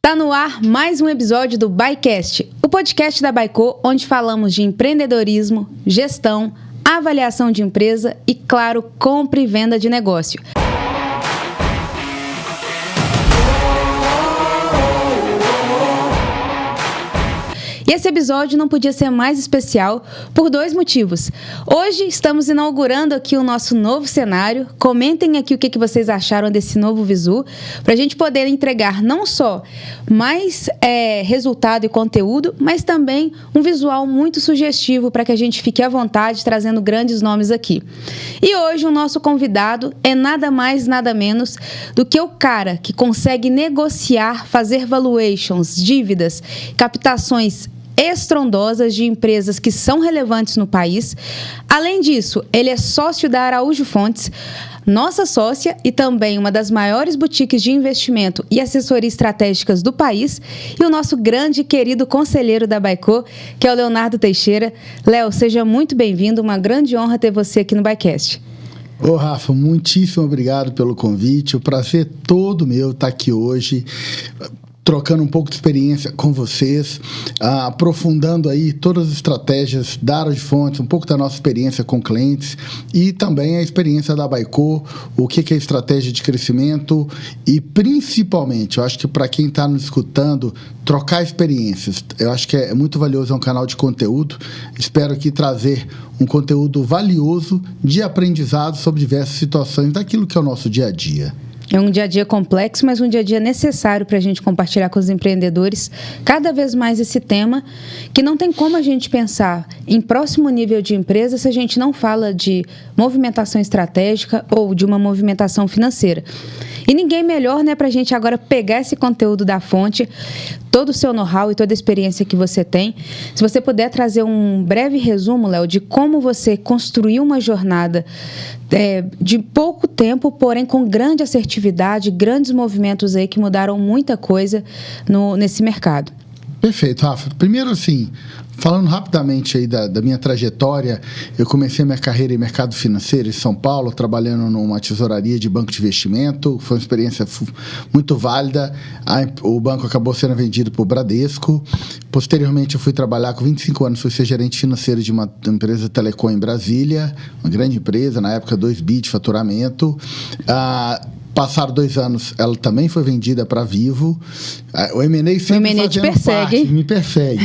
Tá no ar mais um episódio do BaiCast, o podcast da Baico, onde falamos de empreendedorismo, gestão, avaliação de empresa e, claro, compra e venda de negócio. E esse episódio não podia ser mais especial por dois motivos. Hoje estamos inaugurando aqui o nosso novo cenário. Comentem aqui o que vocês acharam desse novo visu, para a gente poder entregar não só mais resultado e conteúdo, mas também um visual muito sugestivo para que a gente fique à vontade trazendo grandes nomes aqui. E hoje o nosso convidado é nada mais, nada menos do que o cara que consegue negociar, fazer valuations, dívidas, captações estrondosas de empresas que são relevantes no país. Além disso, ele é sócio da Araújo Fontes, nossa sócia e também uma das maiores boutiques de investimento e assessoria estratégicas do país, e o nosso grande e querido conselheiro da Baico, que é o Leonardo Teixeira. Léo, seja muito bem-vindo, uma grande honra ter você aqui no BaiCast. Ô Rafa, muitíssimo obrigado pelo convite, o prazer é todo meu estar aqui hoje, trocando um pouco de experiência com vocês, aprofundando aí todas as estratégias da Araújo Fontes, um pouco da nossa experiência com clientes e também a experiência da Baico, o que é estratégia de crescimento e, principalmente, eu acho que para quem está nos escutando, trocar experiências. Eu acho que é muito valioso, é um canal de conteúdo. Espero aqui trazer um conteúdo valioso de aprendizado sobre diversas situações daquilo que é o nosso dia a dia. É um dia a dia complexo, mas um dia a dia necessário para a gente compartilhar com os empreendedores cada vez mais esse tema, que não tem como a gente pensar em próximo nível de empresa se a gente não fala de movimentação estratégica ou de uma movimentação financeira. E ninguém melhor, né, para a gente agora pegar esse conteúdo da fonte, todo o seu know-how e toda a experiência que você tem. Se você puder trazer um breve resumo, Léo, de como você construiu uma jornada de pouco tempo, porém com grande assertividade, grandes movimentos aí que mudaram muita coisa nesse mercado. Perfeito, Rafa. Primeiro, assim, falando rapidamente aí da minha trajetória, eu comecei minha carreira em mercado financeiro em São Paulo, trabalhando numa tesouraria de banco de investimento. Foi uma experiência muito válida. O banco acabou sendo vendido para o Bradesco. Posteriormente, eu fui trabalhar com 25 anos, fui ser gerente financeiro de uma empresa telecom em Brasília, uma grande empresa, na época 2 bi de faturamento. Passaram 2 anos, ela também foi vendida para Vivo. O M&A sempre te persegue. Me persegue.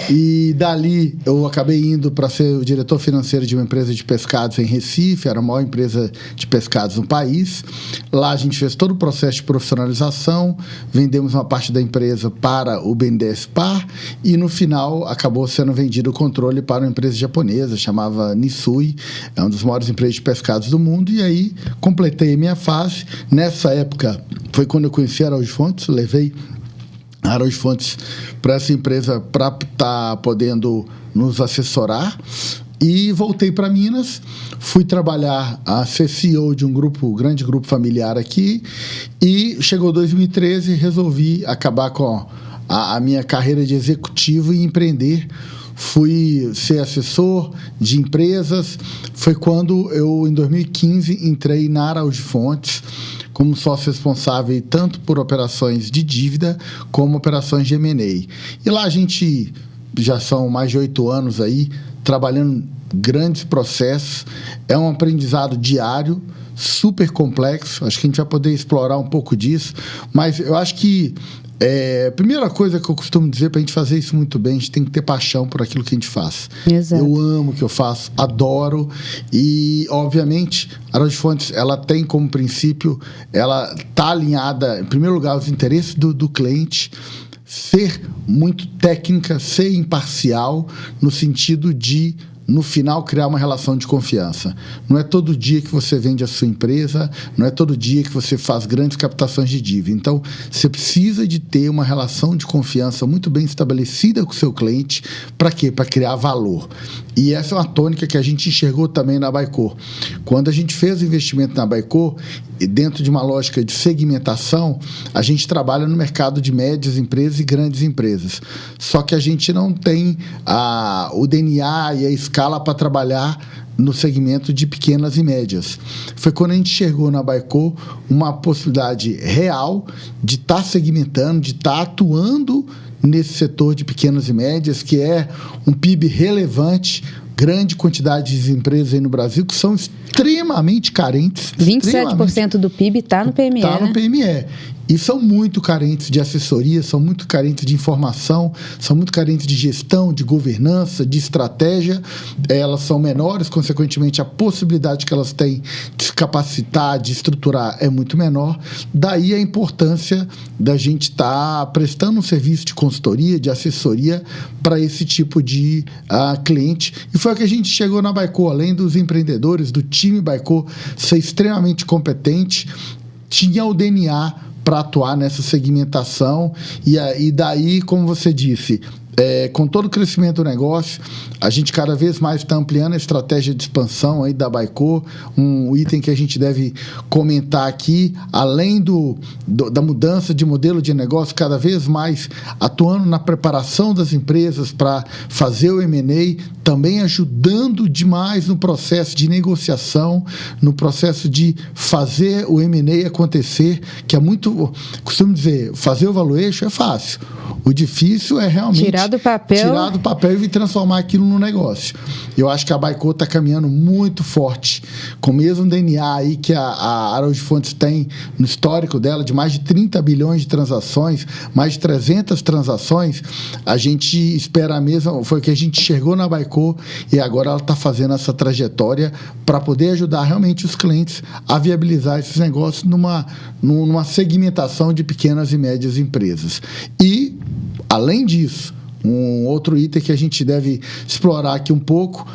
E dali eu acabei indo para ser o diretor financeiro de uma empresa de pescados em Recife, era a maior empresa de pescados no país. Lá a gente fez todo o processo de profissionalização, vendemos uma parte da empresa para o BNDES Par e no final acabou sendo vendido o controle para uma empresa japonesa, chamava Nisui, é uma das maiores empresas de pescados do mundo, e aí completei a minha fase. Nessa época, foi quando eu conheci a Araújo Fontes, levei a Araújo Fontes para essa empresa para estar podendo nos assessorar e voltei para Minas, fui trabalhar a ser CEO de um grande grupo familiar aqui e chegou 2013 e resolvi acabar com a minha carreira de executivo e empreender. Fui ser assessor de empresas. Foi quando eu, em 2015, entrei na Araújo Fontes como sócio responsável tanto por operações de dívida como operações de M&A. E lá a gente já são mais de 8 anos aí, trabalhando grandes processos. É um aprendizado diário, super complexo. Acho que a gente vai poder explorar um pouco disso. Mas eu acho que a primeira coisa que eu costumo dizer, para a gente fazer isso muito bem, a gente tem que ter paixão por aquilo que a gente faz. Exato. Eu amo o que eu faço, adoro e, obviamente, a Araújo Fontes, ela tem como princípio, ela está alinhada, em primeiro lugar, aos interesses do cliente, ser muito técnica, ser imparcial, no sentido de, no final, criar uma relação de confiança. Não é todo dia que você vende a sua empresa, não é todo dia que você faz grandes captações de dívida. Então, você precisa de ter uma relação de confiança muito bem estabelecida com o seu cliente. Para quê? Para criar valor. E essa é uma tônica que a gente enxergou também na Baico. Quando a gente fez o investimento na Baico, dentro de uma lógica de segmentação, a gente trabalha no mercado de médias empresas e grandes empresas. Só que a gente não tem o DNA e a escala para trabalhar no segmento de pequenas e médias. Foi quando a gente enxergou na Baico uma possibilidade real de estar segmentando, de estar atuando nesse setor de pequenas e médias, que é um PIB relevante, grande quantidade de empresas aí no Brasil que são extremamente carentes. 27% do PIB está no PME. Está no PME. E são muito carentes de assessoria, são muito carentes de informação, são muito carentes de gestão, de governança, de estratégia. Elas são menores, consequentemente, a possibilidade que elas têm de se capacitar, de estruturar é muito menor. Daí a importância da gente estar prestando um serviço de consultoria, de assessoria para esse tipo de cliente. E foi o que a gente chegou na Baico, além dos empreendedores, do time Baico ser extremamente competente, tinha o DNA para atuar nessa segmentação e daí, como você disse, com todo o crescimento do negócio, a gente cada vez mais está ampliando a estratégia de expansão aí da Baico, um item que a gente deve comentar aqui, além da mudança de modelo de negócio, cada vez mais atuando na preparação das empresas para fazer o M&A, também ajudando demais no processo de negociação, no processo de fazer o M&A acontecer, que é muito, costumo dizer, fazer o valuation é fácil. O difícil é realmente tirar do papel e transformar aquilo no negócio. Eu acho que a Baico está caminhando muito forte, com o mesmo DNA aí que a Araújo Fontes tem no histórico dela, de mais de 30 bilhões de transações, mais de 300 transações. A gente espera a mesma, foi o que a gente enxergou na Baico e agora ela está fazendo essa trajetória para poder ajudar realmente os clientes a viabilizar esses negócios numa segmentação de pequenas e médias empresas. E, além disso, um outro item que a gente deve explorar aqui um pouco,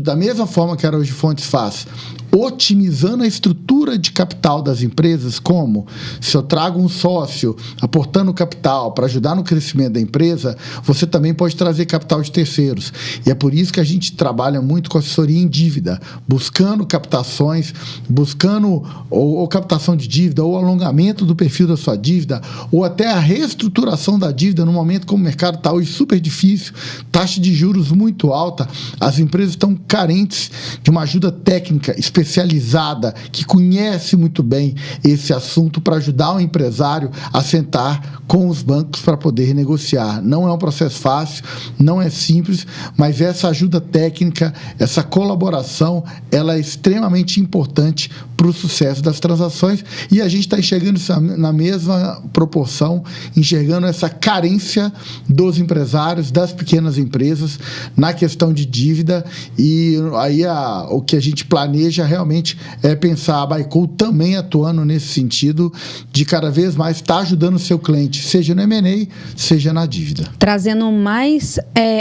da mesma forma que a Araújo Fontes faz, otimizando a estrutura de capital das empresas, como se eu trago um sócio aportando capital para ajudar no crescimento da empresa, você também pode trazer capital de terceiros. E é por isso que a gente trabalha muito com assessoria em dívida, buscando captações, buscando ou captação de dívida, ou alongamento do perfil da sua dívida, ou até a reestruturação da dívida no momento como o mercado está hoje super difícil, taxa de juros muito alta, as empresas estão carentes de uma ajuda técnica especializada, que conhece muito bem esse assunto para ajudar o empresário a sentar com os bancos para poder negociar. Não é um processo fácil, não é simples, mas essa ajuda técnica, essa colaboração, ela é extremamente importante para o sucesso das transações e a gente está enxergando isso na mesma proporção, enxergando essa carência dos empresários, das pequenas empresas na questão de dívida e aí o que a gente planeja realmente é pensar a Baico também atuando nesse sentido de cada vez mais estar ajudando o seu cliente, seja no M&A, seja na dívida. Trazendo mais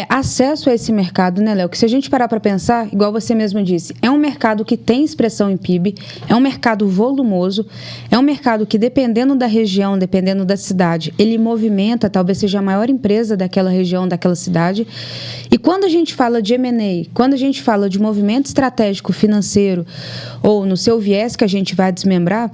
acesso a esse mercado, né, Léo? Que se a gente parar para pensar, igual você mesmo disse, é um mercado que tem expressão em PIB, é um mercado volumoso, é um mercado que, dependendo da região, dependendo da cidade, ele movimenta, talvez seja a maior empresa daquela região, daquela cidade. E quando a gente fala de M&A, quando a gente fala de movimento estratégico financeiro, ou no seu viés que a gente vai desmembrar,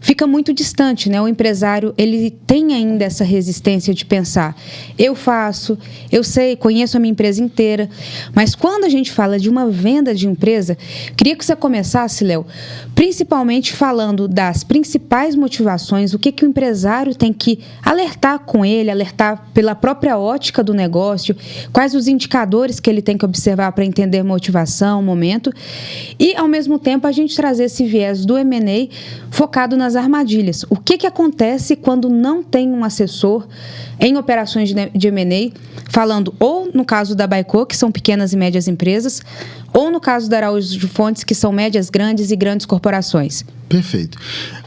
fica muito distante, né? O empresário, ele tem ainda essa resistência de pensar, eu faço, eu sei, conheço a minha empresa inteira, mas quando a gente fala de uma venda de empresa, queria que você começasse, Léo, principalmente falando das principais motivações, o que o empresário tem que alertar com ele, alertar pela própria ótica do negócio, quais os indicadores que ele tem que observar para entender motivação, momento, e, ao mesmo tempo, a gente trazer esse viés do M&A focado nas armadilhas. O que acontece quando não tem um assessor em operações de M&A, falando ou no caso da Baico, que são pequenas e médias empresas, ou no caso da Araújo Fontes, que são médias, grandes e grandes corporações? Perfeito.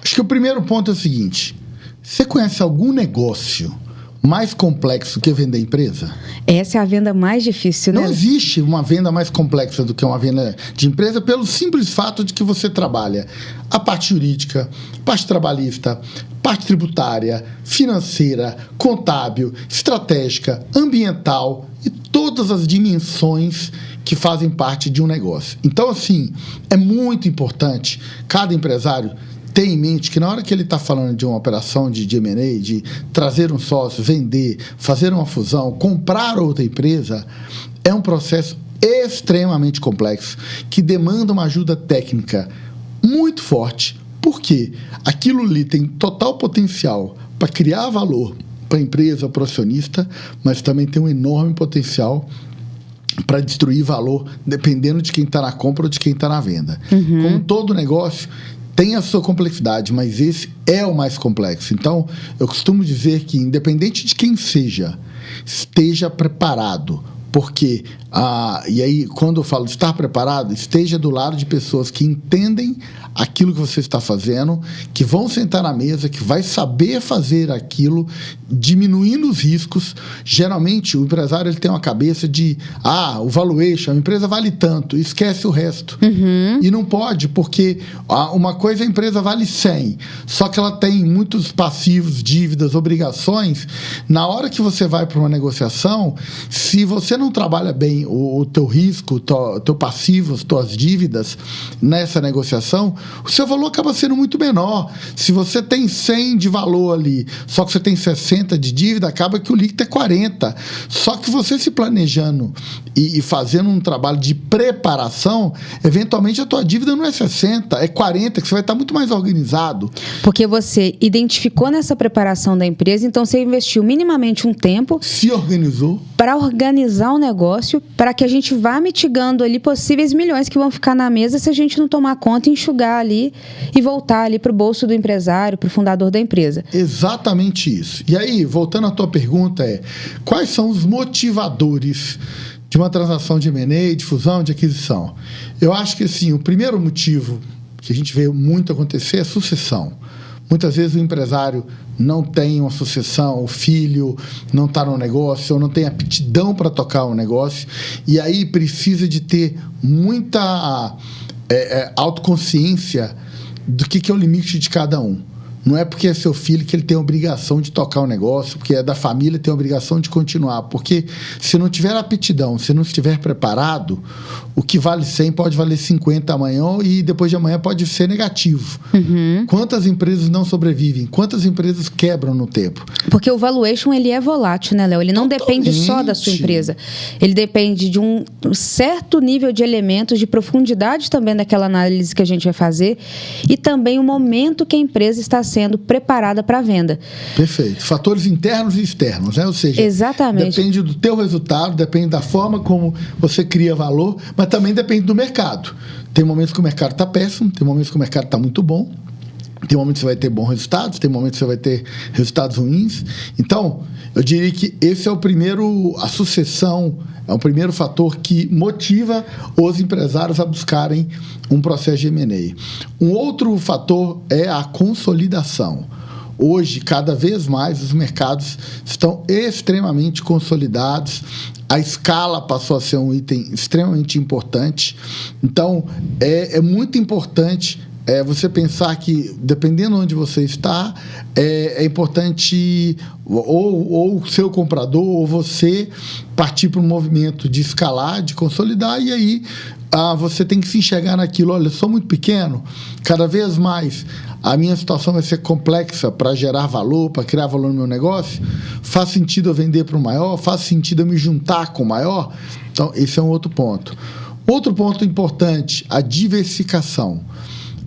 Acho que o primeiro ponto é o seguinte: você conhece algum negócio mais complexo que vender empresa? Essa é a venda mais difícil, né? Não existe uma venda mais complexa do que uma venda de empresa pelo simples fato de que você trabalha a parte jurídica, parte trabalhista, parte tributária, financeira, contábil, estratégica, ambiental e todas as dimensões que fazem parte de um negócio. Então, assim, é muito importante cada empresário ter em mente que na hora que ele está falando de uma operação de M&A, de trazer um sócio, vender, fazer uma fusão, comprar outra empresa, é um processo extremamente complexo, que demanda uma ajuda técnica muito forte. Por quê? Aquilo ali tem total potencial para criar valor para a empresa, para o acionista, mas também tem um enorme potencial para destruir valor, dependendo de quem está na compra ou de quem está na venda. Como todo negócio, tem a sua complexidade, mas esse é o mais complexo. Então, eu costumo dizer que, independente de quem seja, esteja preparado. Porque, e aí, quando eu falo estar preparado, esteja do lado de pessoas que entendem aquilo que você está fazendo, que vão sentar na mesa, que vai saber fazer aquilo, diminuindo os riscos. Geralmente, o empresário ele tem uma cabeça de, o valuation, a empresa vale tanto, esquece o resto. E não pode, porque uma coisa a empresa vale 100, só que ela tem muitos passivos, dívidas, obrigações. Na hora que você vai para uma negociação, se você não trabalha bem o teu risco, o teu passivo, as tuas dívidas nessa negociação, o seu valor acaba sendo muito menor. Se você tem 100 de valor ali, só que você tem 60 de dívida, acaba que o líquido é 40. Só que você se planejando e fazendo um trabalho de preparação, eventualmente a tua dívida não é 60, é 40, que você vai estar muito mais organizado. Porque você identificou nessa preparação da empresa, então você investiu minimamente um tempo. Se organizou. Para organizar o negócio, para que a gente vá mitigando ali possíveis milhões que vão ficar na mesa se a gente não tomar conta e enxugar ali e voltar ali para o bolso do empresário, para o fundador da empresa. Exatamente isso. E aí, voltando à tua pergunta, quais são os motivadores de uma transação de M&A, de fusão, de aquisição? Eu acho que, assim, o primeiro motivo que a gente vê muito acontecer é sucessão. Muitas vezes o empresário não tem uma sucessão, o filho não está no negócio, ou não tem aptidão para tocar o negócio, e aí precisa de ter muita autoconsciência do que é o limite de cada um. Não é porque é seu filho que ele tem a obrigação de tocar o negócio, porque é da família, tem a obrigação de continuar. Porque se não tiver aptidão, se não estiver preparado, o que vale 100 pode valer 50 amanhã e depois de amanhã pode ser negativo. Quantas empresas não sobrevivem? Quantas empresas quebram no tempo? Porque o valuation, ele é volátil, né, Léo? Ele não depende só da sua empresa. Ele depende de um certo nível de elementos, de profundidade também daquela análise que a gente vai fazer e também o momento que a empresa está sendo preparada para a venda. Perfeito. Fatores internos e externos, né? Ou seja, exatamente, depende do teu resultado, depende da forma como você cria valor, mas também depende do mercado. Tem momentos que o mercado está péssimo, tem momentos que o mercado está muito bom, tem momentos que você vai ter bons resultados, tem momentos que você vai ter resultados ruins. Então, eu diria que esse é o primeiro, a sucessão é o primeiro fator que motiva os empresários a buscarem um processo de M&A. Um outro fator é a consolidação. Hoje, cada vez mais, os mercados estão extremamente consolidados, a escala passou a ser um item extremamente importante. Então, é muito importante você pensar que, dependendo de onde você está, é importante ou o seu comprador ou você partir para um movimento de escalar, de consolidar, e aí você tem que se enxergar naquilo. Olha, eu sou muito pequeno, cada vez mais a minha situação vai ser complexa para gerar valor, para criar valor no meu negócio. Faz sentido eu vender para o maior? Faz sentido eu me juntar com o maior? Então, esse é um outro ponto. Outro ponto importante, a diversificação.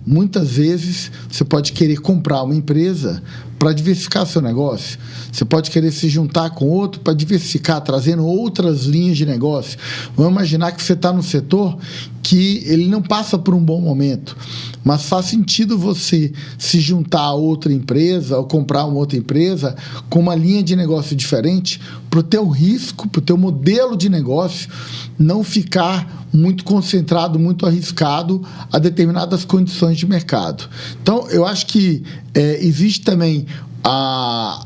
Muitas vezes você pode querer comprar uma empresa para diversificar seu negócio. Você pode querer se juntar com outro para diversificar, trazendo outras linhas de negócio. Vamos imaginar que você está no setor que ele não passa por um bom momento, mas faz sentido você se juntar a outra empresa ou comprar uma outra empresa com uma linha de negócio diferente para o teu risco, para o teu modelo de negócio não ficar muito concentrado, muito arriscado a determinadas condições de mercado. Então, eu acho que existe também a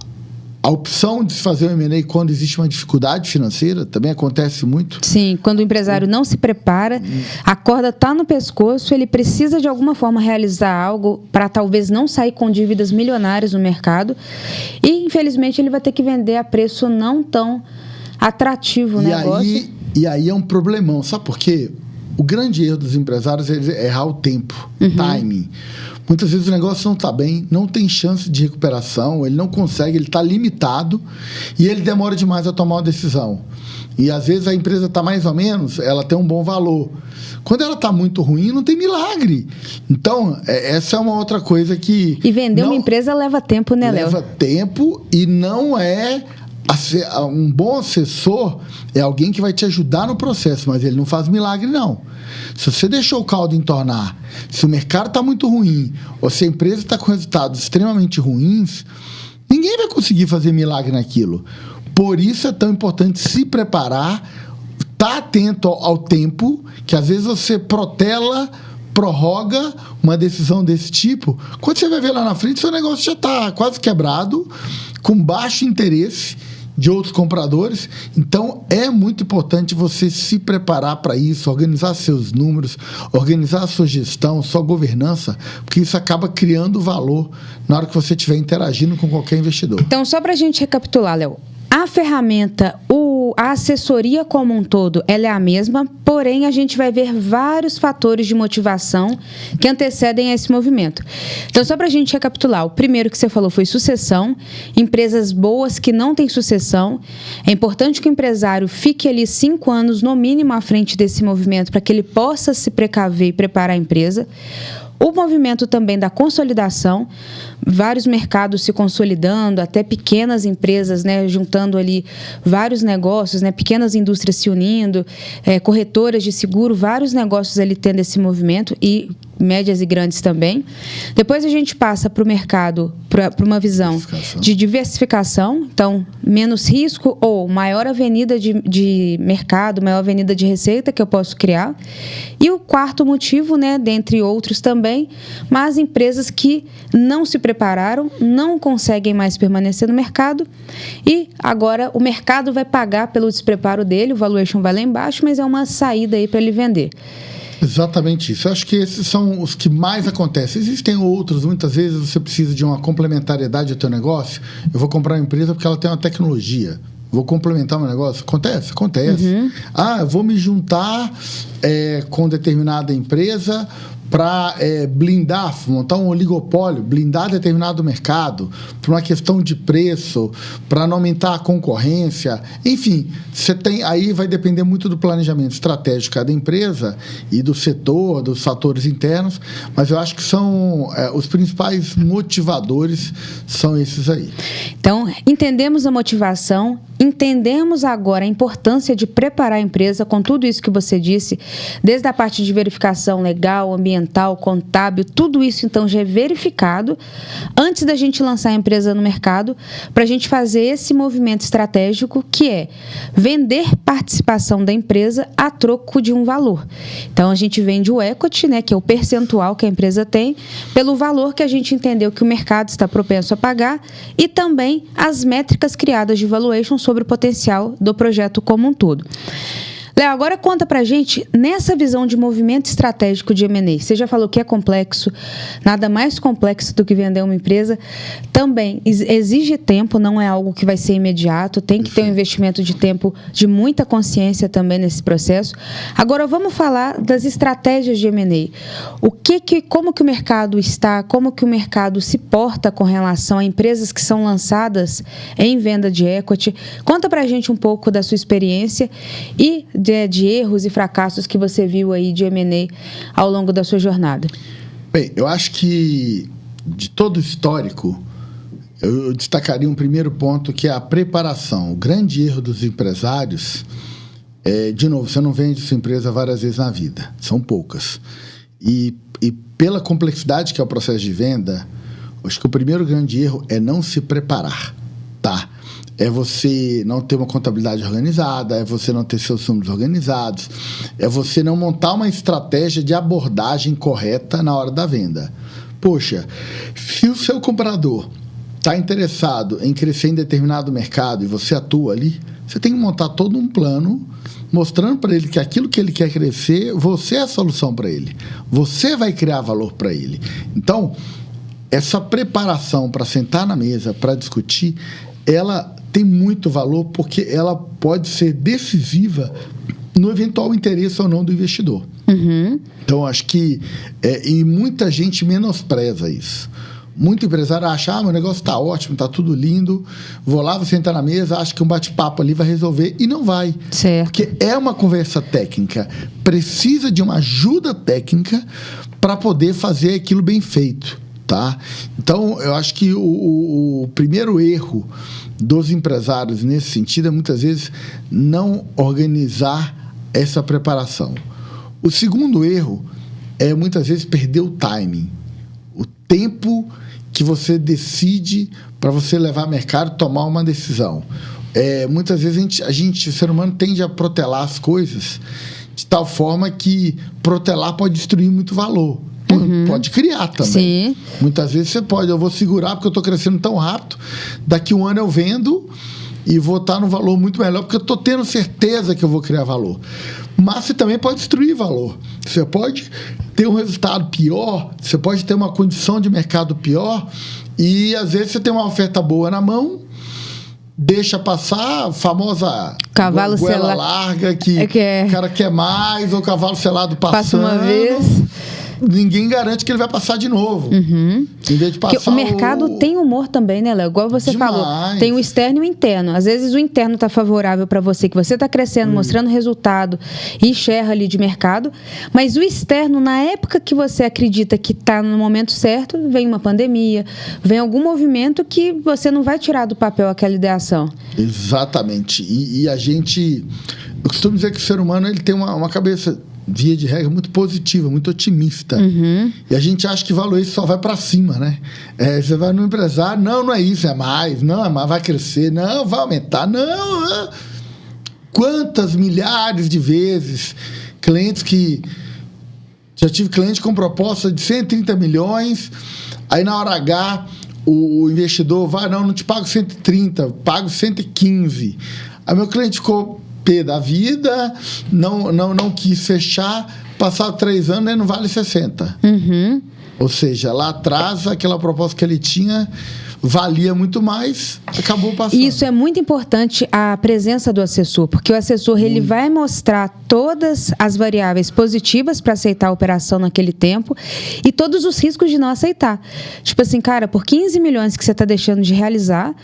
opção de se fazer um M&A quando existe uma dificuldade financeira, também acontece muito. Sim, quando o empresário não se prepara, a corda está no pescoço, ele precisa de alguma forma realizar algo para talvez não sair com dívidas milionárias no mercado e, infelizmente, ele vai ter que vender a preço não tão atrativo o negócio. E aí é um problemão, sabe por quê? O grande erro dos empresários é errar o tempo, timing. Muitas vezes o negócio não está bem, não tem chance de recuperação, ele não consegue, ele está limitado e ele demora demais a tomar uma decisão. E às vezes a empresa está mais ou menos, ela tem um bom valor. Quando ela está muito ruim, não tem milagre. Então, essa é uma outra coisa que... E vender uma empresa leva tempo, né, Léo? Leva tempo e não é... Um bom assessor é alguém que vai te ajudar no processo, mas ele não faz milagre, não. Se você deixou o caldo entornar, se o mercado está muito ruim, ou se a empresa está com resultados extremamente ruins, ninguém vai conseguir fazer milagre naquilo. Por isso é tão importante se preparar, estar atento ao tempo, que às vezes você prorroga uma decisão desse tipo. Quando você vai ver lá na frente, seu negócio já está quase quebrado, com baixo interesse de outros compradores. Então, é muito importante você se preparar para isso, organizar seus números, organizar a sua gestão, sua governança, porque isso acaba criando valor na hora que você estiver interagindo com qualquer investidor. Então, só para a gente recapitular, Léo, a ferramenta, a assessoria como um todo, ela é a mesma, porém a gente vai ver vários fatores de motivação que antecedem a esse movimento. Então, só para a gente recapitular, o primeiro que você falou foi sucessão, empresas boas que não têm sucessão. É importante que o empresário fique ali 5 anos, no mínimo, à frente desse movimento, para que ele possa se precaver e preparar a empresa. O movimento também da consolidação, vários mercados se consolidando, até pequenas empresas, né, juntando ali vários negócios, né, pequenas indústrias se unindo, corretoras de seguro, vários negócios ali tendo esse movimento e médias e grandes também. Depois a gente passa para o mercado, para uma visão de diversificação, então menos risco ou maior avenida de mercado, maior avenida de receita que eu posso criar. E o quarto motivo, né, dentre outros também, mas empresas que não se prepararam, não conseguem mais permanecer no mercado e agora o mercado vai pagar pelo despreparo dele, o valuation vai lá embaixo, mas é uma saída aí para ele vender. Exatamente isso. Eu acho que esses são os que mais acontecem. Existem outros, muitas vezes você precisa de uma complementariedade ao teu negócio. Eu vou comprar uma empresa porque ela tem uma tecnologia. Vou complementar meu negócio? Acontece. Uhum. Eu vou me juntar com determinada empresa para blindar, montar um oligopólio, blindar determinado mercado, por uma questão de preço, para não aumentar a concorrência. Enfim, você tem, aí vai depender muito do planejamento estratégico de cada empresa e do setor, dos fatores internos, mas eu acho que são os principais motivadores são esses aí. Então, entendemos a motivação, entendemos agora a importância de preparar a empresa com tudo isso que você disse, desde a parte de verificação legal, ambiental, contábil, tudo isso então já é verificado antes da gente lançar a empresa no mercado, para a gente fazer esse movimento estratégico que é vender participação da empresa a troco de um valor. Então a gente vende o equity, né, que é o percentual que a empresa tem, pelo valor que a gente entendeu que o mercado está propenso a pagar e também as métricas criadas de valuation sobre o potencial do projeto como um todo. Léo, agora conta pra gente, nessa visão de movimento estratégico de M&A, você já falou que é complexo, nada mais complexo do que vender uma empresa, também exige tempo, não é algo que vai ser imediato, tem que ter um investimento de tempo, de muita consciência também nesse processo. Agora vamos falar das estratégias de M&A. Como que o mercado está, como que o mercado se porta com relação a empresas que são lançadas em venda de equity. Conta pra gente um pouco da sua experiência e de erros e fracassos que você viu aí de M&A ao longo da sua jornada. Bem, eu acho que de todo o histórico, eu destacaria um primeiro ponto que é a preparação. O grande erro dos empresários de novo, você não vende sua empresa várias vezes na vida, são poucas. E pela complexidade que é o processo de venda, acho que o primeiro grande erro é não se preparar, tá? É você não ter uma contabilidade organizada, é você não ter seus números organizados, é você não montar uma estratégia de abordagem correta na hora da venda. Poxa, se o seu comprador está interessado em crescer em determinado mercado e você atua ali, você tem que montar todo um plano mostrando para ele que aquilo que ele quer crescer, você é a solução para ele. Você vai criar valor para ele. Então, essa preparação para sentar na mesa, para discutir, ela tem muito valor porque ela pode ser decisiva no eventual interesse ou não do investidor. Então, acho que... e muita gente menospreza isso. Muito empresário acha, meu negócio está ótimo, está tudo lindo, vou lá, vou sentar na mesa, acho que um bate-papo ali vai resolver, e não vai. Certo. Porque é uma conversa técnica, precisa de uma ajuda técnica para poder fazer aquilo bem feito, tá? Então, eu acho que o primeiro erro dos empresários nesse sentido é, muitas vezes, não organizar essa preparação. O segundo erro é, muitas vezes, perder o timing. O tempo que você decide para você levar ao mercado e tomar uma decisão. Muitas vezes o ser humano tende a protelar as coisas de tal forma que protelar pode destruir muito valor. Pode criar também. Sim. Muitas vezes você pode, eu vou segurar porque eu estou crescendo tão rápido, daqui um ano eu vendo e vou estar num valor muito melhor porque eu estou tendo certeza que eu vou criar valor. Mas você também pode destruir valor. Você pode ter um resultado pior, você pode ter uma condição de mercado pior e, às vezes, você tem uma oferta boa na mão, deixa passar, a famosa cavalo goela larga, que o cara quer mais, ou cavalo selado passando. Passa uma vez... Ninguém garante que ele vai passar de novo. Em vez de passar. Porque o mercado tem humor também, né, Léo? Igual você falou. Tem o externo e o interno. Às vezes o interno está favorável para você, que você está crescendo, mostrando resultado e share ali de mercado. Mas o externo, na época que você acredita que está no momento certo, vem uma pandemia, vem algum movimento que você não vai tirar do papel aquela ideação. Exatamente. E a gente... Eu costumo dizer que o ser humano ele tem uma cabeça... via de regra, muito positiva, muito otimista. E a gente acha que valor isso só vai para cima, né? Você vai no empresário, não é isso, é mais, não é mais, vai crescer, não, vai aumentar, não. Quantas milhares de vezes clientes que... Já tive cliente com proposta de 130 milhões, aí na hora H o investidor vai, não te pago 130, pago 115. Aí meu cliente ficou... pé da vida, não quis fechar, passado 3 anos, ele não vale 60. Ou seja, lá atrás, aquela proposta que ele tinha valia muito mais, acabou passando. Isso é muito importante, a presença do assessor, porque o assessor ele vai mostrar todas as variáveis positivas para aceitar a operação naquele tempo e todos os riscos de não aceitar. Tipo assim, cara, por 15 milhões que você está deixando de realizar,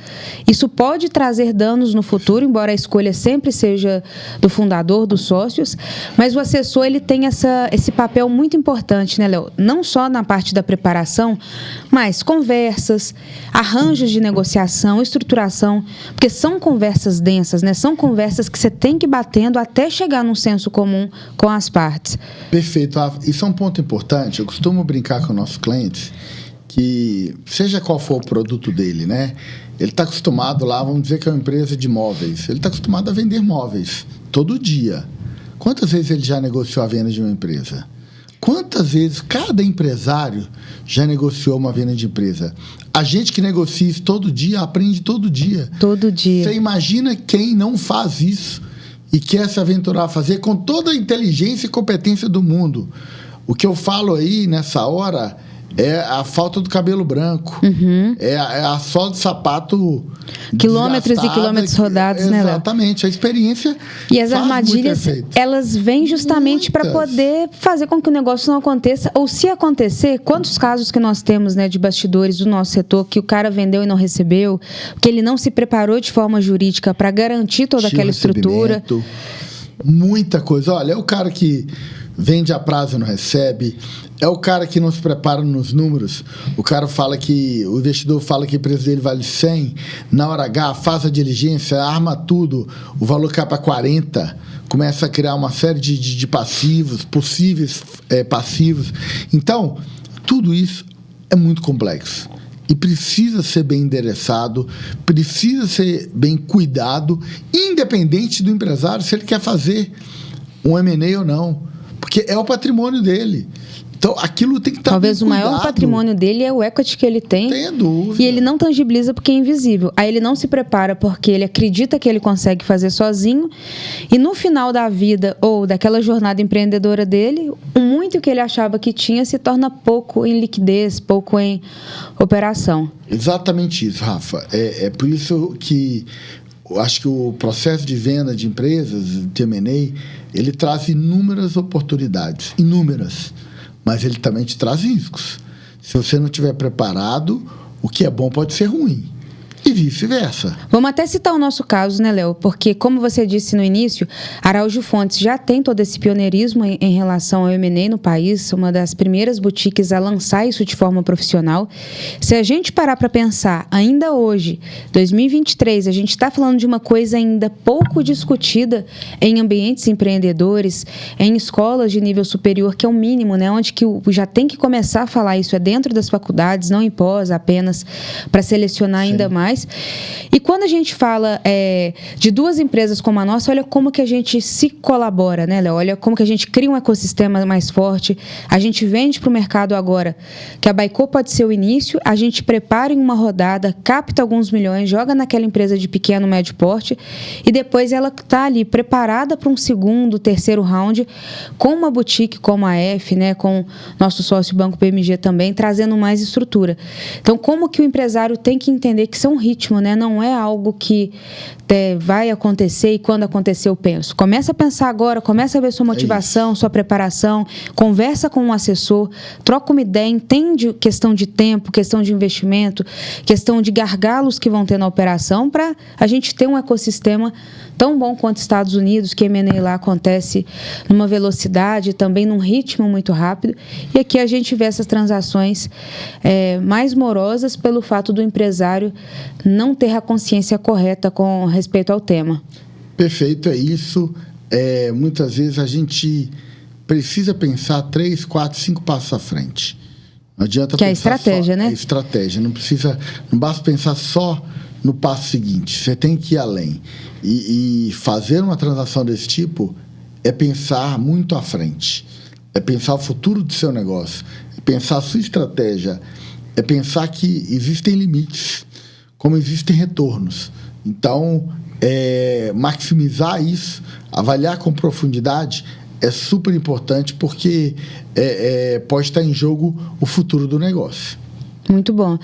isso pode trazer danos no futuro, embora a escolha sempre seja do fundador, dos sócios, mas o assessor ele tem esse papel muito importante, né, Léo? Não só na parte da preparação, mas conversas, arranjos de negociação, estruturação, porque são conversas densas, né? São conversas que você tem que ir batendo até chegar num senso comum com as partes. Perfeito. Isso é um ponto importante. Eu costumo brincar com nossos clientes que, seja qual for o produto dele, né? Ele está acostumado lá, vamos dizer que é uma empresa de móveis. Ele está acostumado a vender móveis todo dia. Quantas vezes ele já negociou a venda de uma empresa? Quantas vezes cada empresário já negociou uma venda de empresa? A gente que negocia isso todo dia, aprende todo dia. Todo dia. Você imagina quem não faz isso e quer se aventurar a fazer com toda a inteligência e competência do mundo. O que eu falo aí nessa hora é a falta do cabelo branco. É a sola de sapato quilômetros e quilômetros rodados, né, Léo? Exatamente, a experiência. E as armadilhas, elas vêm justamente para poder fazer com que o negócio não aconteça, ou se acontecer, quantos casos que nós temos, né, de bastidores do nosso setor, que o cara vendeu e não recebeu, que ele não se preparou de forma jurídica para garantir toda aquela estrutura. Muita coisa. Olha, é o cara que vende a prazo e não recebe, é o cara que não se prepara nos números, o cara fala que, o investidor fala que a empresa dele vale 100, na hora H faz a diligência, arma tudo, o valor cai para 40, começa a criar uma série de passivos, possíveis passivos. Então, tudo isso é muito complexo e precisa ser bem endereçado, precisa ser bem cuidado, independente do empresário, se ele quer fazer um M&A ou não. Porque é o patrimônio dele. Então, aquilo tem que estar Talvez o maior patrimônio dele é o equity que ele tem. Tenha dúvida. E ele não tangibiliza porque é invisível. Aí ele não se prepara porque ele acredita que ele consegue fazer sozinho. E no final da vida ou daquela jornada empreendedora dele, o muito que ele achava que tinha se torna pouco em liquidez, pouco em operação. Exatamente isso, Rafa. É por isso que eu acho que o processo de venda de empresas, de M&A, ele traz inúmeras oportunidades, inúmeras, mas ele também te traz riscos. Se você não estiver preparado, o que é bom pode ser ruim. E vice-versa. Vamos até citar o nosso caso, né, Léo? Porque, como você disse no início, Araújo Fontes já tem todo esse pioneirismo em relação ao M&A no país, uma das primeiras boutiques a lançar isso de forma profissional. Se a gente parar para pensar, ainda hoje, 2023, a gente está falando de uma coisa ainda pouco discutida em ambientes empreendedores, em escolas de nível superior, que é o mínimo, né? Onde que já tem que começar a falar isso, é dentro das faculdades, não em pós apenas, para selecionar ainda mais. E quando a gente fala de duas empresas como a nossa, olha como que a gente se colabora, né, Léo? Olha como que a gente cria um ecossistema mais forte. A gente vende para o mercado agora, que a Baicô pode ser o início, a gente prepara em uma rodada, capta alguns milhões, joga naquela empresa de pequeno, médio porte, e depois ela está ali preparada para um segundo, terceiro round, com uma boutique como a F, né, com nosso sócio Banco BMG também, trazendo mais estrutura. Então, como que o empresário tem que entender que são ritmo, né? Não é algo que vai acontecer e quando acontecer eu penso. Começa a pensar agora, começa a ver sua motivação, sua preparação, conversa com um assessor, troca uma ideia, entende questão de tempo, questão de investimento, questão de gargalos que vão ter na operação para a gente ter um ecossistema tão bom quanto Estados Unidos, que M&A lá acontece numa velocidade, também num ritmo muito rápido. E aqui a gente vê essas transações mais morosas pelo fato do empresário não ter a consciência correta com respeito ao tema. Perfeito, é isso. Muitas vezes a gente precisa pensar 3, 4, 5 passos à frente. Não adianta que pensar é a estratégia, só, né? É estratégia. Não basta pensar só no passo seguinte. Você tem que ir além. E fazer uma transação desse tipo é pensar muito à frente. É pensar o futuro do seu negócio. É pensar a sua estratégia. É pensar que existem limites, como existem retornos. Então, maximizar isso, avaliar com profundidade, é super importante porque pode estar em jogo o futuro do negócio. Muito bom.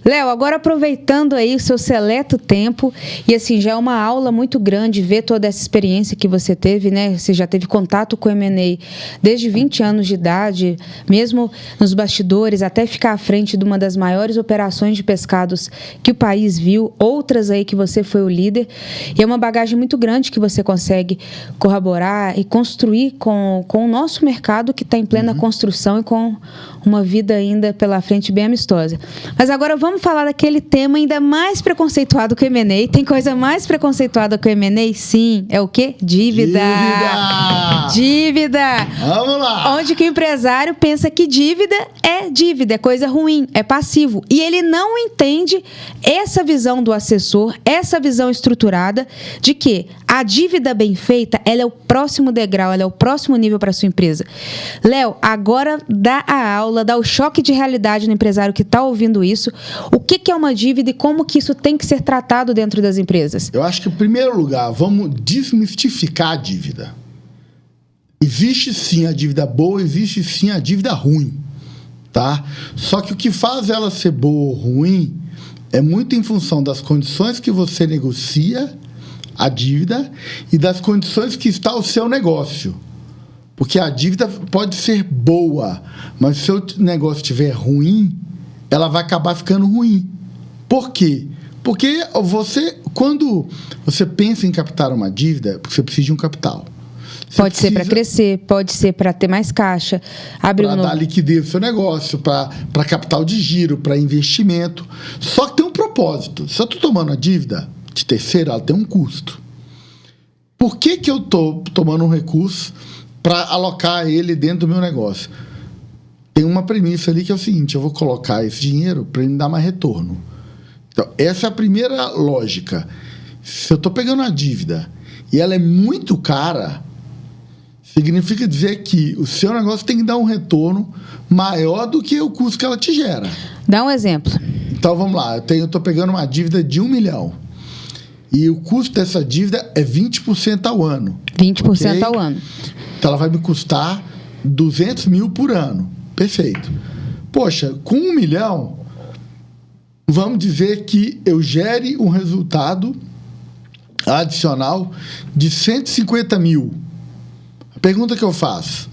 Léo, agora aproveitando aí o seu seleto tempo, e assim, já é uma aula muito grande ver toda essa experiência que você teve, né? Você já teve contato com o M&A desde 20 anos de idade, mesmo nos bastidores, até ficar à frente de uma das maiores operações de pescados que o país viu, outras aí que você foi o líder, e é uma bagagem muito grande que você consegue corroborar e construir com o nosso mercado que está em plena construção e com uma vida ainda pela frente bem amistosa. Mas agora vamos falar daquele tema ainda mais preconceituado que o M&A. Tem coisa mais preconceituada que o M&A? Sim. É o quê? Dívida. Dívida. Vamos lá. Onde que o empresário pensa que dívida, é coisa ruim, é passivo. E ele não entende essa visão do assessor, essa visão estruturada de que a dívida bem feita, ela é o próximo degrau, ela é o próximo nível para a sua empresa. Léo, agora dá a aula, dá o choque de realidade no empresário que está ouvindo isso. O que é uma dívida e como que isso tem que ser tratado dentro das empresas? Eu acho que, em primeiro lugar, vamos desmistificar a dívida. Existe sim a dívida boa, existe sim a dívida ruim, tá? Só que o que faz ela ser boa ou ruim é muito em função das condições que você negocia a dívida e das condições que está o seu negócio. Porque a dívida pode ser boa, mas se o seu negócio estiver ruim, ela vai acabar ficando ruim. Por quê? Porque quando você pensa em captar uma dívida, você precisa de um capital. Pode ser para crescer, pode ser para ter mais caixa. Para dar liquidez ao seu negócio, para capital de giro, para investimento. Só que tem um propósito. Se eu estou tomando a dívida de terceiro, ela tem um custo. Por que eu estou tomando um recurso para alocar ele dentro do meu negócio? Tem uma premissa ali que é o seguinte: eu vou colocar esse dinheiro para ele me dar mais retorno. Então, essa é a primeira lógica. Se eu estou pegando uma dívida e ela é muito cara, significa dizer que o seu negócio tem que dar um retorno maior do que o custo que ela te gera. Dá um exemplo. Então, vamos lá. Eu estou pegando uma dívida de 1 milhão. E o custo dessa dívida é 20% ao ano. 20% okay? ao ano. Então, ela vai me custar 200 mil por ano. Perfeito. Poxa, com 1 milhão, vamos dizer que eu gere um resultado adicional de 150 mil. A pergunta que eu faço,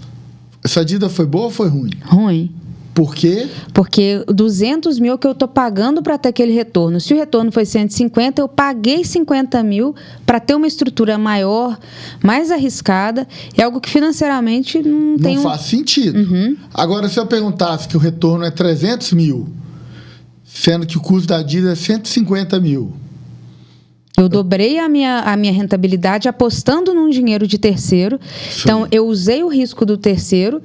essa dívida foi boa ou foi ruim? Ruim. Por quê? Porque 200 mil que eu estou pagando para ter aquele retorno. Se o retorno foi 150, eu paguei 50 mil para ter uma estrutura maior, mais arriscada, é algo que financeiramente não faz sentido. Agora, se eu perguntasse que o retorno é 300 mil, sendo que o custo da dívida é 150 mil. Eu dobrei a minha rentabilidade apostando num dinheiro de terceiro. Sim. Então, eu usei o risco do terceiro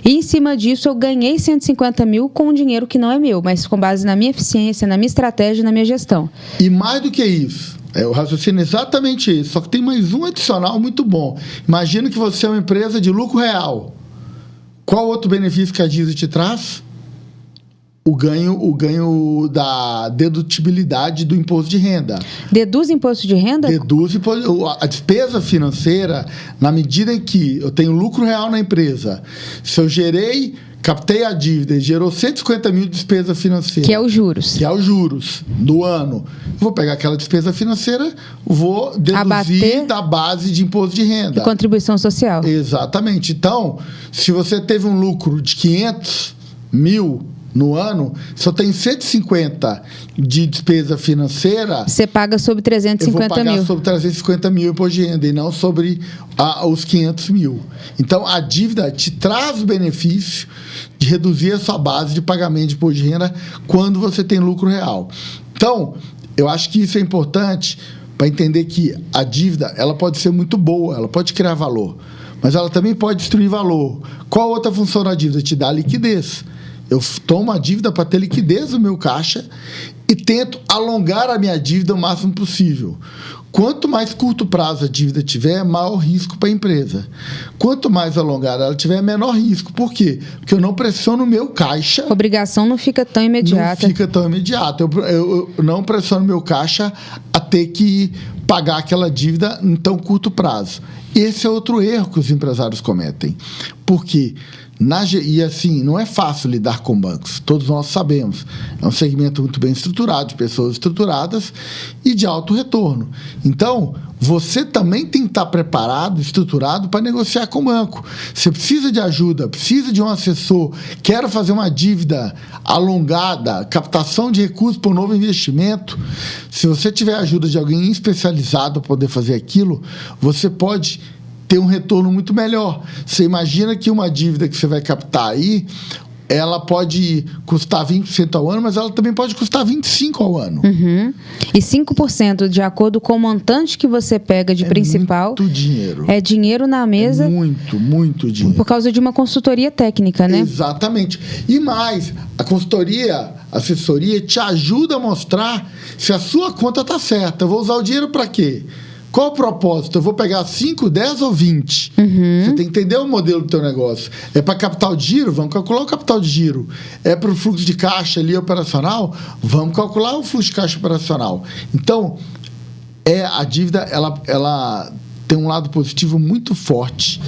e, em cima disso, eu ganhei 150 mil com um dinheiro que não é meu, mas com base na minha eficiência, na minha estratégia, na minha gestão. E mais do que isso, o raciocínio é exatamente isso, só que tem mais um adicional muito bom. Imagina que você é uma empresa de lucro real. Qual outro benefício que a dívida te traz? O ganho da dedutibilidade do imposto de renda. Deduz imposto de renda? Deduz a despesa financeira na medida em que eu tenho lucro real na empresa. Se eu captei a dívida e gerou 150 mil de despesa financeira. Que é os juros. Que é os juros do ano. Eu vou pegar aquela despesa financeira, vou deduzir da base de imposto de renda. E contribuição social. Exatamente. Então, se você teve um lucro de 500 mil no ano, se eu tenho 150 de despesa financeira... Você paga sobre 350 mil. Eu vou pagar sobre 350 mil imposto de renda e não sobre os 500 mil. Então, a dívida te traz o benefício de reduzir a sua base de pagamento de imposto de renda quando você tem lucro real. Então, eu acho que isso é importante para entender que a dívida ela pode ser muito boa, ela pode criar valor, mas ela também pode destruir valor. Qual outra função da dívida? Te dá liquidez. Eu tomo a dívida para ter liquidez no meu caixa e tento alongar a minha dívida o máximo possível. Quanto mais curto prazo a dívida tiver, maior risco para a empresa. Quanto mais alongada ela tiver, menor risco. Por quê? Porque eu não pressiono o meu caixa. A obrigação não fica tão imediata. Não fica tão imediata. Eu não pressiono o meu caixa a ter que pagar aquela dívida em tão curto prazo. Esse é outro erro que os empresários cometem. Por quê? E assim, não é fácil lidar com bancos, todos nós sabemos. É um segmento muito bem estruturado, de pessoas estruturadas e de alto retorno. Então, você também tem que estar preparado, estruturado para negociar com o banco. Você precisa de ajuda, precisa de um assessor, quero fazer uma dívida alongada, captação de recursos para um novo investimento. Se você tiver a ajuda de alguém especializado para poder fazer aquilo, você pode ter um retorno muito melhor. Você imagina que uma dívida que você vai captar aí, ela pode custar 20% ao ano, mas ela também pode custar 25% ao ano. E 5% de acordo com o montante que você pega de principal. Muito dinheiro. É dinheiro na mesa. Muito dinheiro. Por causa de uma consultoria técnica, né? Exatamente. E mais, a consultoria, a assessoria te ajuda a mostrar se a sua conta está certa. Eu vou usar o dinheiro para quê? Qual o propósito? Eu vou pegar 5, 10 ou 20? Você tem que entender o modelo do teu negócio. É para capital de giro? Vamos calcular o capital de giro. É para o fluxo de caixa ali operacional? Vamos calcular o fluxo de caixa operacional. Então, a dívida ela tem um lado positivo muito forte,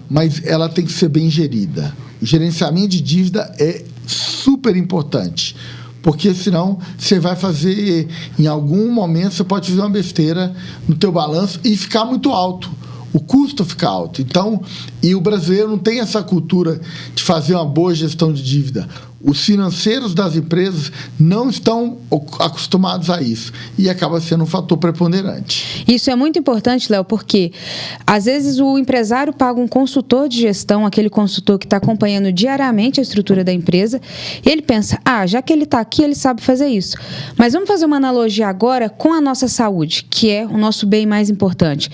mas ela tem que ser bem gerida. O gerenciamento de dívida é super importante. Porque senão você vai fazer, em algum momento, você pode fazer uma besteira no teu balanço e ficar muito alto. O custo fica alto. Então, e o brasileiro não tem essa cultura de fazer uma boa gestão de dívida. Os financeiros das empresas não estão acostumados a isso e acaba sendo um fator preponderante. Isso é muito importante, Léo, porque às vezes o empresário paga um consultor de gestão, aquele consultor que está acompanhando diariamente a estrutura da empresa, e ele pensa, já que ele está aqui, ele sabe fazer isso. Mas vamos fazer uma analogia agora com a nossa saúde, que é o nosso bem mais importante.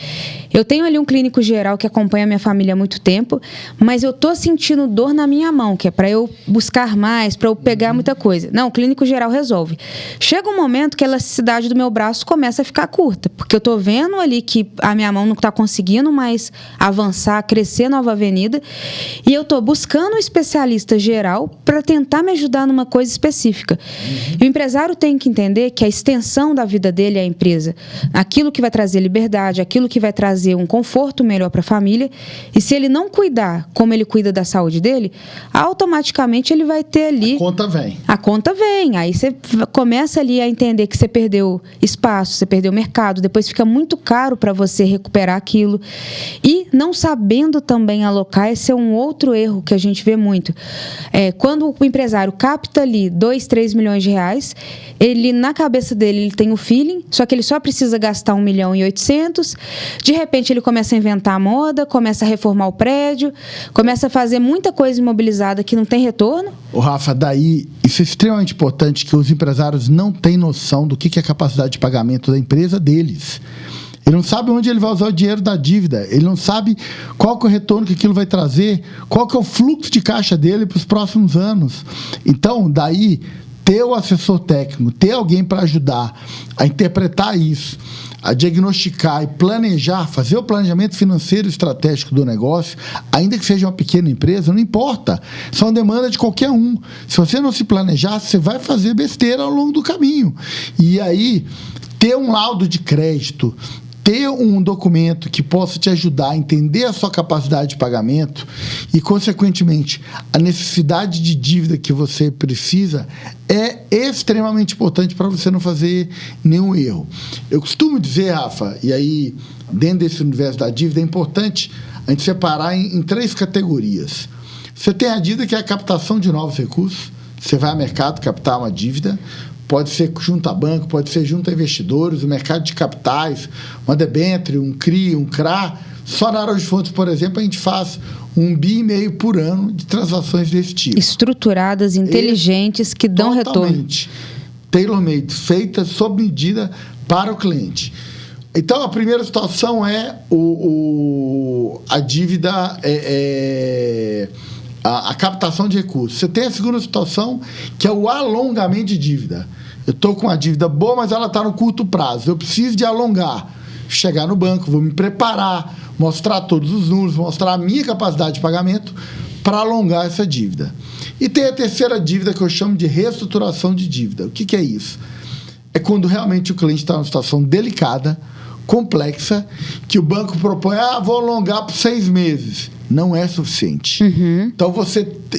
Eu tenho ali um clínico geral que acompanha a minha família há muito tempo, mas eu estou sentindo dor na minha mão, que é para eu buscar mais, para eu pegar muita coisa. Não, o clínico geral resolve. Chega um momento que a elasticidade do meu braço começa a ficar curta, porque eu estou vendo ali que a minha mão não está conseguindo mais avançar, crescer nova avenida, e eu estou buscando um especialista geral para tentar me ajudar numa coisa específica. E o empresário tem que entender que a extensão da vida dele é a empresa. Aquilo que vai trazer liberdade, aquilo que vai trazer um conforto melhor para a família, e se ele não cuidar como ele cuida da saúde dele, automaticamente ele vai ter ali... A conta vem. Aí você começa ali a entender que você perdeu espaço, você perdeu mercado, depois fica muito caro para você recuperar aquilo. E não sabendo também alocar, esse é um outro erro que a gente vê muito. Quando o empresário capta ali 2, 3 milhões de reais, ele, na cabeça dele, ele tem o feeling, só que ele só precisa gastar 1.800.000, de repente ele começa a inventar a moda, começa a reformar o prédio, começa a fazer muita coisa imobilizada que não tem retorno. Ô Rafa, daí, isso é extremamente importante, que os empresários não têm noção do que é a capacidade de pagamento da empresa deles. Ele não sabe onde ele vai usar o dinheiro da dívida, ele não sabe qual que é o retorno que aquilo vai trazer, qual que é o fluxo de caixa dele para os próximos anos. Então, daí, ter o assessor técnico, ter alguém para ajudar a interpretar isso, a diagnosticar e planejar, fazer o planejamento financeiro estratégico do negócio, ainda que seja uma pequena empresa, não importa. Isso é uma demanda de qualquer um. Se você não se planejar, você vai fazer besteira ao longo do caminho. E aí, ter um laudo de crédito, ter um documento que possa te ajudar a entender a sua capacidade de pagamento e, consequentemente, a necessidade de dívida que você precisa é extremamente importante para você não fazer nenhum erro. Eu costumo dizer, Rafa, e aí, dentro desse universo da dívida, é importante a gente separar em 3 categorias. Você tem a dívida, que é a captação de novos recursos. Você vai ao mercado captar uma dívida. Pode ser junto a banco, pode ser junto a investidores, o mercado de capitais, uma debênture, um CRI, um CRA. Só na Araújo Fontes, por exemplo, a gente faz 1,5 bi por ano de transações desse tipo. Estruturadas, inteligentes, que dão retorno. Totalmente. Tailor-made, feitas sob medida para o cliente. Então, a primeira situação é a dívida... A captação de recursos. Você tem a segunda situação, que é o alongamento de dívida. Eu estou com uma dívida boa, mas ela está no curto prazo. Eu preciso de alongar. Chegar no banco, vou me preparar, mostrar todos os números, mostrar a minha capacidade de pagamento para alongar essa dívida. E tem a terceira dívida, que eu chamo de reestruturação de dívida. O que é isso? É quando realmente o cliente está numa situação delicada, complexa, que o banco propõe, vou alongar por 6 meses. Não é suficiente. Uhum. Então,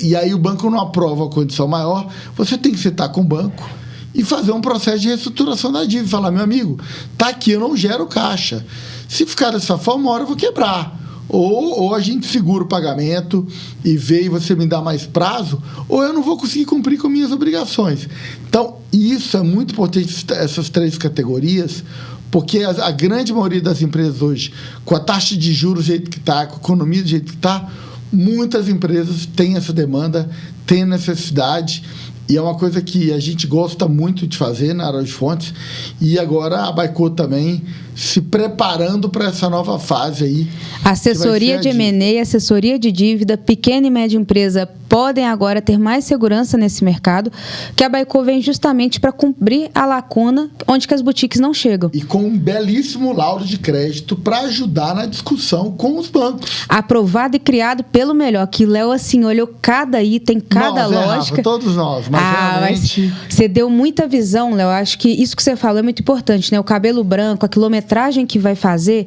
e aí o banco não aprova a condição maior, você tem que sentar com o banco e fazer um processo de reestruturação da dívida. Falar, meu amigo, tá aqui, eu não gero caixa. Se ficar dessa forma, uma hora eu vou quebrar. Ou a gente segura o pagamento e vê e você me dá mais prazo, ou eu não vou conseguir cumprir com minhas obrigações. Então, isso é muito importante, essas 3 categorias, porque a grande maioria das empresas hoje, com a taxa de juros do jeito que está, com a economia do jeito que está, muitas empresas têm essa demanda, têm necessidade, e é uma coisa que a gente gosta muito de fazer na Araújo Fontes, e agora a Baico também se preparando para essa nova fase aí. Assessoria de M&A, assessoria de dívida, pequena e média empresa podem agora ter mais segurança nesse mercado, que a Baico vem justamente para cumprir a lacuna onde que as boutiques não chegam. E com um belíssimo laudo de crédito para ajudar na discussão com os bancos. Aprovado e criado pelo melhor, que Léo, assim, olhou cada item, cada lógica. Rafa, todos nós, mas realmente... Mas você deu muita visão, Léo, acho que isso que você falou é muito importante, né? O cabelo branco, a quilometragem que vai fazer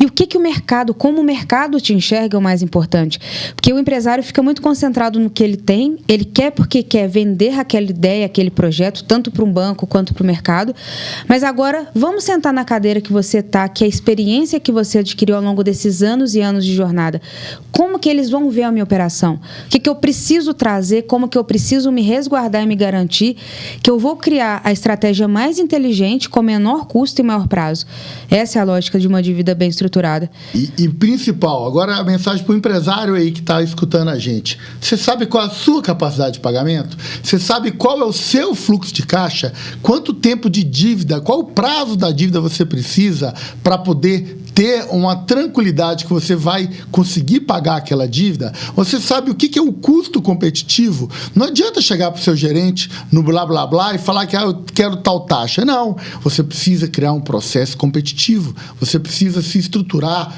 e o que o mercado, como o mercado te enxerga é o mais importante. Porque o empresário fica muito concentrado no que ele tem, ele quer porque quer vender aquela ideia, aquele projeto, tanto para um banco quanto para o mercado, mas agora vamos sentar na cadeira que você está, que é a experiência que você adquiriu ao longo desses anos e anos de jornada. Como que eles vão ver a minha operação? O que eu preciso trazer, como que eu preciso me resguardar e me garantir que eu vou criar a estratégia mais inteligente com menor custo e maior prazo. Essa é a lógica de uma dívida bem estruturada. E principal, agora a mensagem para o empresário aí que está escutando a gente. Você sabe qual é a sua capacidade de pagamento? Você sabe qual é o seu fluxo de caixa? Quanto tempo de dívida, qual o prazo da dívida você precisa para poder ter uma tranquilidade que você vai conseguir pagar aquela dívida? Você sabe o que é o custo competitivo? Não adianta chegar para o seu gerente no blá, blá, blá e falar que eu quero tal taxa. Não, você precisa criar um processo competitivo, você precisa se estruturar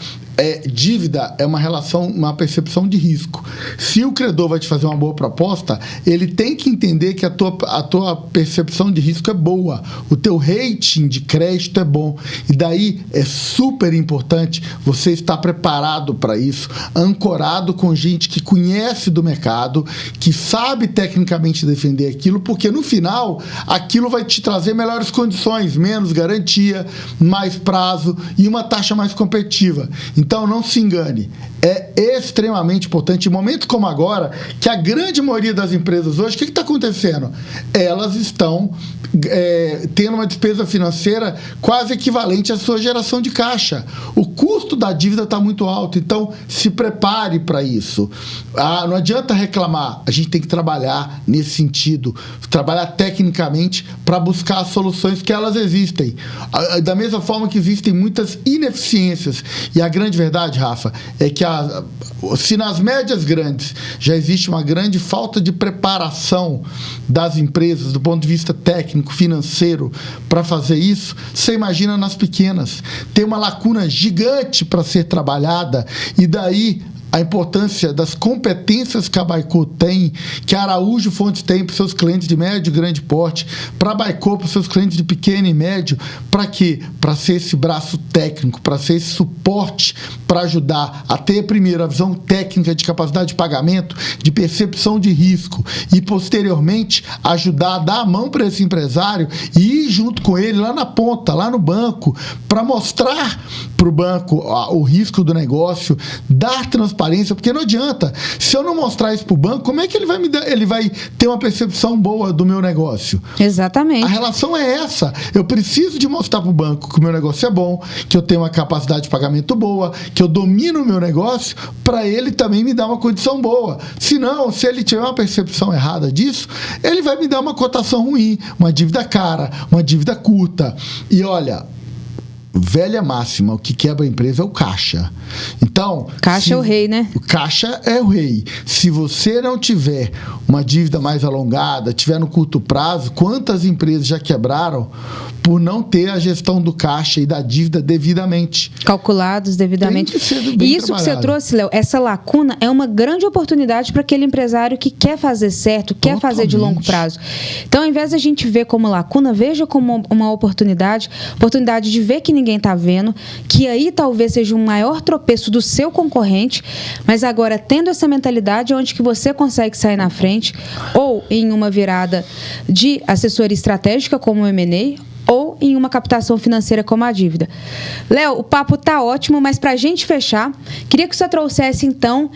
Dívida é uma relação, uma percepção de risco. Se o credor vai te fazer uma boa proposta, ele tem que entender que a tua percepção de risco é boa, o teu rating de crédito é bom. E daí é super importante você estar preparado para isso, ancorado com gente que conhece do mercado, que sabe tecnicamente defender aquilo, porque no final aquilo vai te trazer melhores condições, menos garantia, mais prazo e uma taxa mais competitiva. Então, não se engane, é extremamente importante, em momentos como agora, que a grande maioria das empresas hoje, o que está acontecendo? Elas estão tendo uma despesa financeira quase equivalente à sua geração de caixa. O custo da dívida está muito alto, então se prepare para isso. Não adianta reclamar, a gente tem que trabalhar nesse sentido, trabalhar tecnicamente para buscar as soluções que elas existem. Da mesma forma que existem muitas ineficiências. E a grande verdade, Rafa, é que se nas médias grandes já existe uma grande falta de preparação das empresas do ponto de vista técnico, financeiro, para fazer isso, você imagina nas pequenas. Tem uma lacuna gigante para ser trabalhada e daí a importância das competências que a Baico tem, que a Araújo Fontes tem para os seus clientes de médio e grande porte, para a Baico, para os seus clientes de pequeno e médio, para quê? Para ser esse braço técnico, para ser esse suporte, para ajudar a ter, primeiro, a visão técnica de capacidade de pagamento, de percepção de risco e, posteriormente, ajudar a dar a mão para esse empresário e ir junto com ele lá na ponta, lá no banco, para mostrar para o banco o risco do negócio, dar transparência, porque não adianta. Se eu não mostrar isso para o banco, como é que ele vai ter uma percepção boa do meu negócio? Exatamente. A relação é essa. Eu preciso de mostrar para o banco que o meu negócio é bom, que eu tenho uma capacidade de pagamento boa, que eu domino o meu negócio, para ele também me dar uma condição boa. Senão, se ele tiver uma percepção errada disso, ele vai me dar uma cotação ruim, uma dívida cara, uma dívida curta. E olha, velha máxima, o que quebra a empresa é o caixa. Então, caixa é o rei, né? O caixa é o rei. Se você não tiver uma dívida mais alongada, tiver no curto prazo, quantas empresas já quebraram por não ter a gestão do caixa e da dívida devidamente? Calculados devidamente. Tem que ser bem E isso trabalhado. que você trouxe, Léo, essa lacuna é uma grande oportunidade para aquele empresário que quer fazer certo, quer fazer de longo prazo. Então, ao invés de a gente ver como lacuna, veja como uma oportunidade de ver que ninguém está vendo, que aí talvez seja um maior tropeço do seu concorrente, mas agora tendo essa mentalidade onde que você consegue sair na frente, ou em uma virada de assessoria estratégica como o M&A, ou em uma captação financeira como a dívida. Léo, o papo está ótimo, mas para a gente fechar, queria que você trouxesse, então,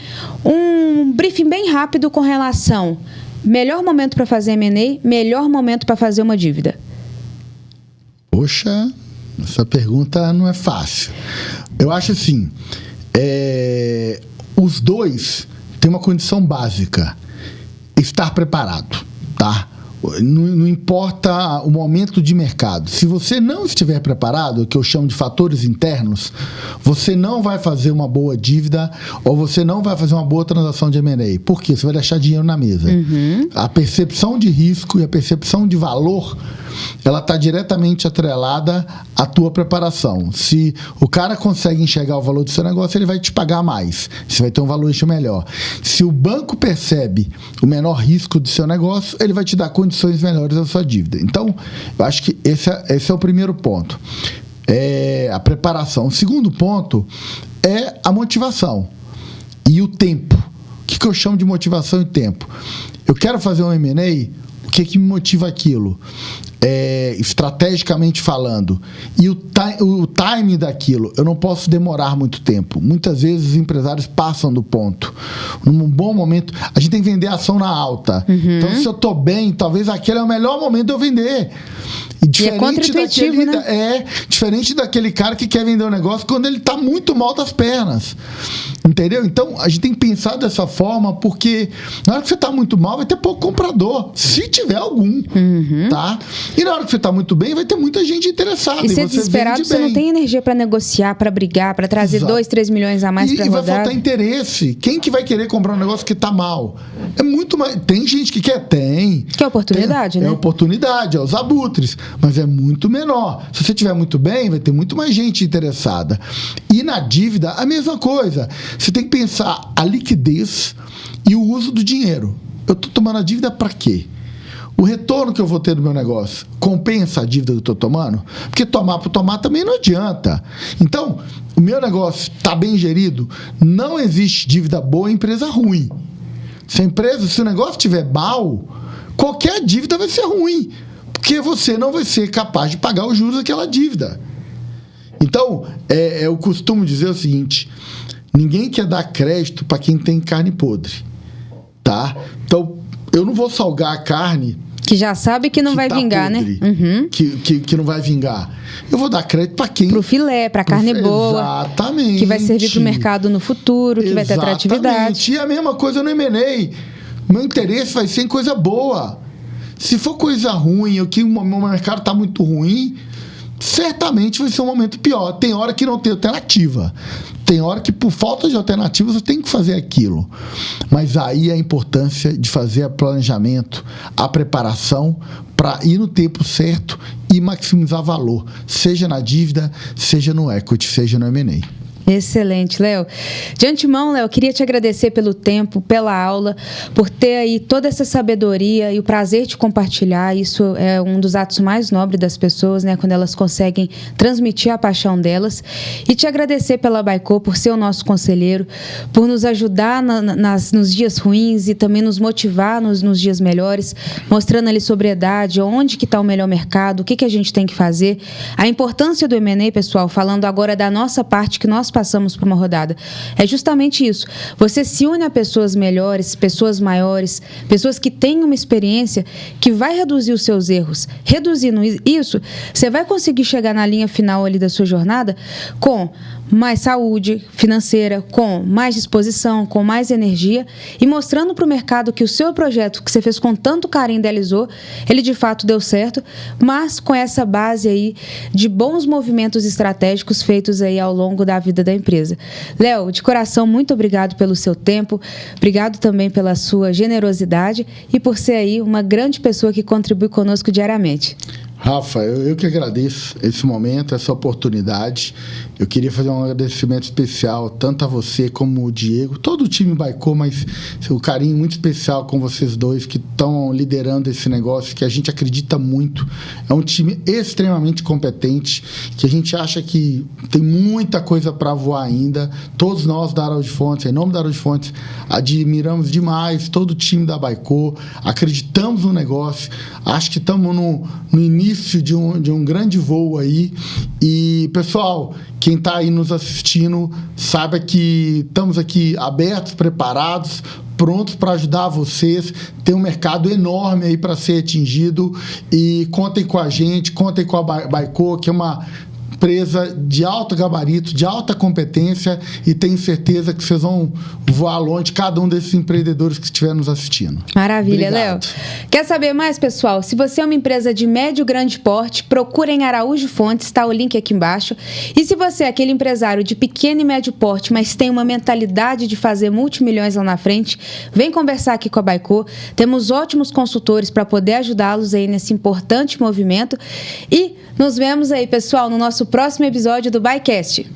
um briefing bem rápido com relação melhor momento para fazer M&A, melhor momento para fazer uma dívida. Poxa, essa pergunta não é fácil. Eu acho assim, os dois têm uma condição básica, estar preparado, tá? Não importa o momento de mercado. Se você não estiver preparado, o que eu chamo de fatores internos, você não vai fazer uma boa dívida ou você não vai fazer uma boa transação de M&A. Por quê? Você vai deixar dinheiro na mesa. Uhum. A percepção de risco e a percepção de valor, ela está diretamente atrelada à tua preparação. Se o cara consegue enxergar o valor do seu negócio, ele vai te pagar mais. Você vai ter um valuation melhor. Se o banco percebe o menor risco do seu negócio, ele vai te dar condições melhores da sua dívida. Então, eu acho que esse é o primeiro ponto. A preparação. O segundo ponto é a motivação e o tempo. O que eu chamo de motivação e tempo? Eu quero fazer um M&A, o que me motiva aquilo? Estrategicamente falando, e o time daquilo, eu não posso demorar muito tempo. Muitas vezes os empresários passam do ponto. Num bom momento, a gente tem que vender a ação na alta. Uhum. Então, se eu estou bem, talvez aquele é o melhor momento de eu vender. E é contra-intuitivo, né? Diferente daquele cara que quer vender um negócio quando ele está muito mal das pernas. Entendeu? Então, a gente tem que pensar dessa forma, porque na hora que você está muito mal, vai ter pouco comprador. Se tiver tiver algum, tá? E na hora que você está muito bem, vai ter muita gente interessada. E ser desesperado, você não tem energia para negociar, para brigar, para trazer 2, 3 milhões a mais para rodar. E vai faltar interesse. Quem que vai querer comprar um negócio que está mal? É muito mais... Tem gente que quer? Tem. Que é oportunidade, né? É oportunidade, é os abutres. Mas é muito menor. Se você estiver muito bem, vai ter muito mais gente interessada. E na dívida, a mesma coisa. Você tem que pensar a liquidez e o uso do dinheiro. Eu estou tomando a dívida para quê? O retorno que eu vou ter do meu negócio compensa a dívida que eu estou tomando? Porque tomar por tomar também não adianta. Então, o meu negócio está bem gerido, não existe dívida boa em empresa ruim. Se o negócio estiver mal, qualquer dívida vai ser ruim, porque você não vai ser capaz de pagar os juros daquela dívida. Então, eu costumo dizer o seguinte: ninguém quer dar crédito para quem tem carne podre, tá? Então, eu não vou salgar a carne que já sabe que não vai vingar, podre, né? Que não vai vingar. Eu vou dar crédito para quem? Pro filé, para carne boa. Exatamente. Que vai servir pro mercado no futuro, que vai ter atratividade. E a mesma coisa no M&A. Meu interesse vai ser em coisa boa. Se for coisa ruim, ou que o mercado está muito ruim, certamente vai ser um momento pior. Tem hora que não tem alternativa. Tem hora que, por falta de alternativa, você tem que fazer aquilo. Mas aí a importância de fazer o planejamento, a preparação para ir no tempo certo e maximizar valor, seja na dívida, seja no equity, seja no M&A. Excelente, Léo. De antemão, Léo, queria te agradecer pelo tempo, pela aula, por ter aí toda essa sabedoria e o prazer de compartilhar. Isso é um dos atos mais nobres das pessoas, né? Quando elas conseguem transmitir a paixão delas. E te agradecer pela Baico, por ser o nosso conselheiro, por nos ajudar nos dias ruins e também nos motivar nos dias melhores, mostrando ali sobriedade, onde que está o melhor mercado, o que a gente tem que fazer. A importância do M&A, pessoal, falando agora da nossa parte, que nós passamos por uma rodada. É justamente isso. Você se une a pessoas melhores, pessoas maiores, pessoas que têm uma experiência que vai reduzir os seus erros. Reduzindo isso, você vai conseguir chegar na linha final ali da sua jornada com mais saúde financeira, com mais disposição, com mais energia e mostrando para o mercado que o seu projeto, que você fez com tanto carinho, idealizou, ele de fato deu certo, mas com essa base aí de bons movimentos estratégicos feitos aí ao longo da vida da empresa. Léo, de coração, muito obrigado pelo seu tempo, obrigado também pela sua generosidade e por ser aí uma grande pessoa que contribui conosco diariamente. Rafa, eu que agradeço esse momento, essa oportunidade. Eu queria fazer um agradecimento especial tanto a você como o Diego, todo o time Baico, mas um carinho muito especial com vocês dois que estão liderando esse negócio, que a gente acredita muito. É um time extremamente competente, que a gente acha que tem muita coisa para voar ainda. Todos nós da Araújo Fontes, em nome da Araújo Fontes, admiramos demais todo o time da Baico, acreditamos no negócio, acho que estamos no início de um grande voo aí. E, pessoal, quem está aí nos assistindo, saiba que estamos aqui abertos, preparados, prontos para ajudar vocês. Tem um mercado enorme aí para ser atingido e contem com a gente, contem com a Baico, que é uma empresa de alto gabarito, de alta competência, e tenho certeza que vocês vão voar longe, cada um desses empreendedores que estiver nos assistindo. Maravilha, Léo. Quer saber mais, pessoal? Se você é uma empresa de médio e grande porte, procure em Araújo Fontes, está o link aqui embaixo. E se você é aquele empresário de pequeno e médio porte, mas tem uma mentalidade de fazer multimilhões lá na frente, vem conversar aqui com a Baico. Temos ótimos consultores para poder ajudá-los aí nesse importante movimento. E nos vemos aí, pessoal, no nosso próximo episódio do Baicast.